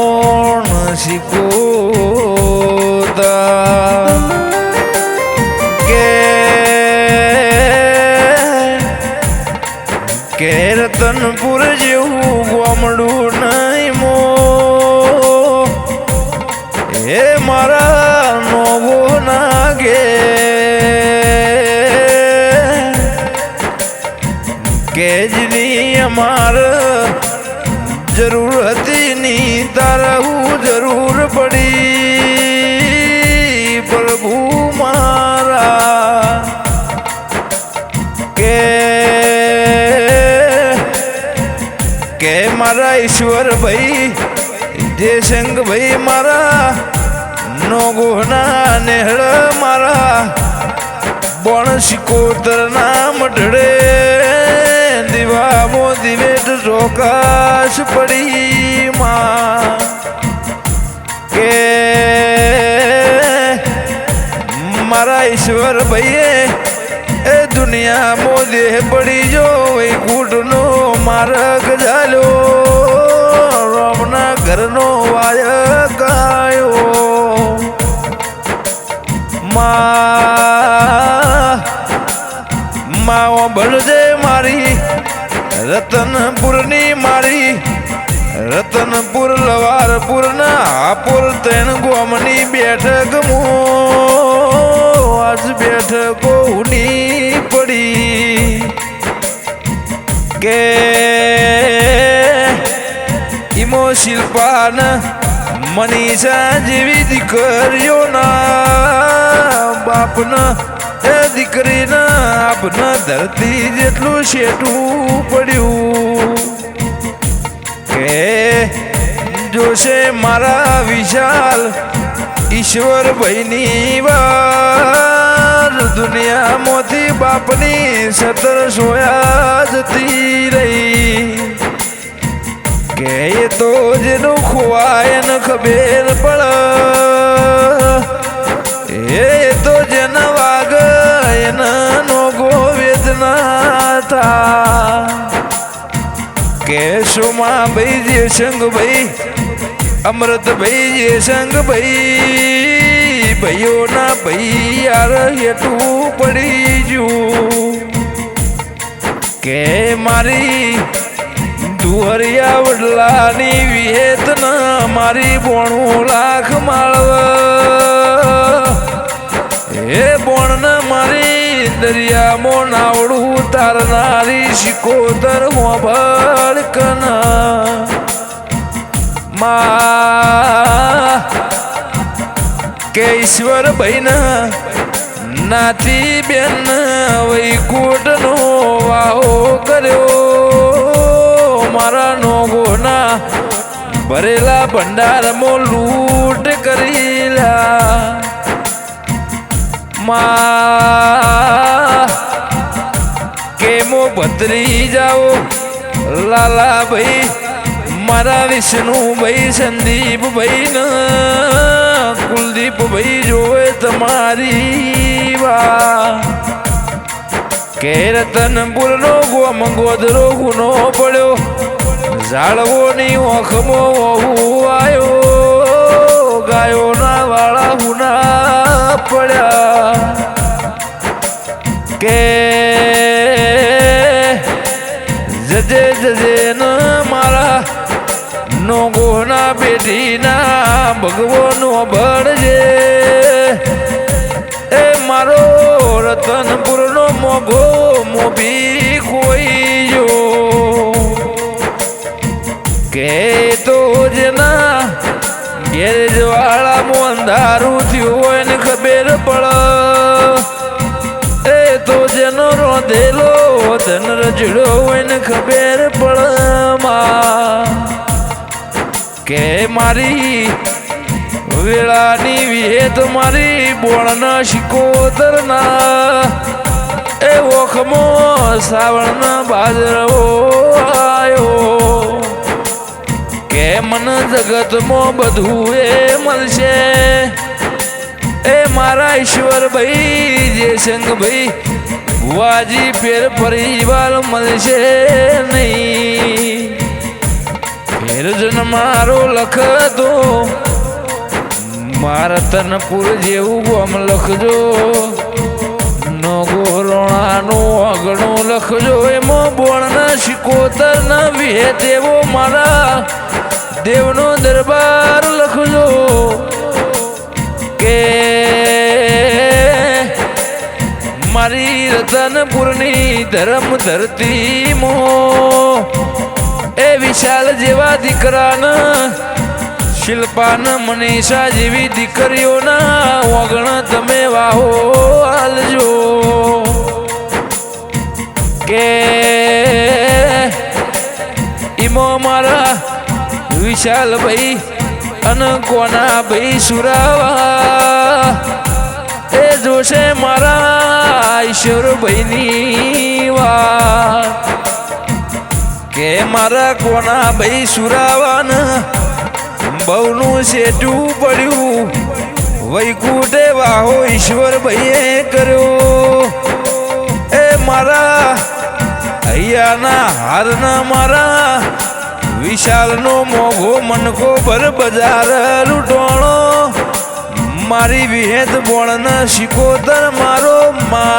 કોણ શીખોતા કે રતનપુર જેવું ગામડું નહીં મો એ મારા નોવો નાગે કેજની અમાર જરૂર હતી ની તારા હું જરૂર પડી પ્રભુ મારા કે મારા ઈશ્વર ભાઈ જયશંગ ભાઈ મારા નોગોના નેહળ મારા બોણ શિકોતર ના મઢડે દીવામો દિવેટ ચોકાશ પડી માં કે મારા ઈશ્વર ભાઈએ એ દુનિયામાં દેહ પડી જો વૈકુંઠનો માર્ગ ચાલ્યો રામના ઘરનો વાય ગાયો માઓ બળજે મારી રતનપુરની મારી રતનપુર લવારપુર ના હાપુર ત્રણ ગોમની બેઠક આજ બેઠકો ઉની પડી કે ઈમો શિલ્પાન મનીષા જેવી દીકરીઓના બાપના એ દીકરીના આપના ધરતી જેટલું શેઠું પડ્યું કે જોશે મારા વિશાલ ઈશ્વર ભાઈની વાર દુનિયામાંથી બાપની સતર સોયા જતી રહી કે એ તો જેનું ખોવાય ન ખબર પડે એ તો જેના વાગ એના નોગો વેદના થા કે સોમા ભાઈ જયશંગ ભાઈ અમૃત ભાઈ જયશંગ ભાઈ ભાઈઓના ભાઈ યાર હેઠું પડી જું કે મારી દુહરિયા વડલાની વિહેતના મારી 92 લાખ માળવ એ બોણના મારી દરિયામાં નાવડું તારનારી શિકોતર હોંભળ કના મા કે ઈશ્વર ભાઈના નાથી બેન વૈકુંઠનો વાહો કર્યો મારા નોગોના ભરેલા ભંડારમાં લૂંટ કરેલા મા કે મો ભદ્રી જાઓ લાલા ભાઈ મારા વિષ્ણુભાઈ સંદીપભાઈ ને કુલદીપભાઈ જોવે તમારી વા કે રતનપુરનો ગોમ ગોદરો ગુનો પડ્યો ઝાડવોની ઓખમાં વહુ આવ્યો ગાયોના વાળા હુના પડ્યા કે જજે જજે ન મારા નોગોના બેટીના ભગવાનો ભળજે એ મારો રતનપુરનો મોગો મોભી કોઈ જો કે તો જેના ગેરેજ વાળામાં અંધારું થયું હોય ને ખબર પડે એ તો જેનો રોધેલો ધન રજડો હોય ને ખબર પડે કે મારી વેળાની વિહેત મારી બોળના શિકોતરના એ ઓખમાં શ્રાવણના બાજરવો આવ્યો કે મન જગતમાં બધું એ મળશે એ મારા ઈશ્વર ભાઈ જયશંગ ભાઈ ભુવાજી ફેર પરિવાર મળશે નહીં હેરજન મારો લખતો મારા તનપુર જેવું ગોમ લખજો નો ગોરણાનો અગણો લખજો એમાં બોણના શિકોતર ના વિહે દેવો મારા દેવનો દરબાર લખજો કે મારી રતનપુરની ધર્મ ધરતીમાં એ વિશાલ જેવા દીકરાના શિલ્પાન મનીષા જેવી દીકરીઓના વગણ તમે વાહો હાલજો કે ઈમો મારા વિશાલ ભાઈ અને કોના ભાઈ સુરાવા એ જોશે મારા ઈશ્વર ભાઈની વાત કે મારા કોના ભાઈ સુરાવાના બહુનું શેઠું પડ્યું વૈકુંઠે વાહો ઈશ્વર ભાઈએ કર્યો એ મારા હૈયાના હારના મારા વિશાલનો મોઘો મનકો ભર બજાર લૂંટોણો મારી વિહેત બોણના શિકોતર મારો મા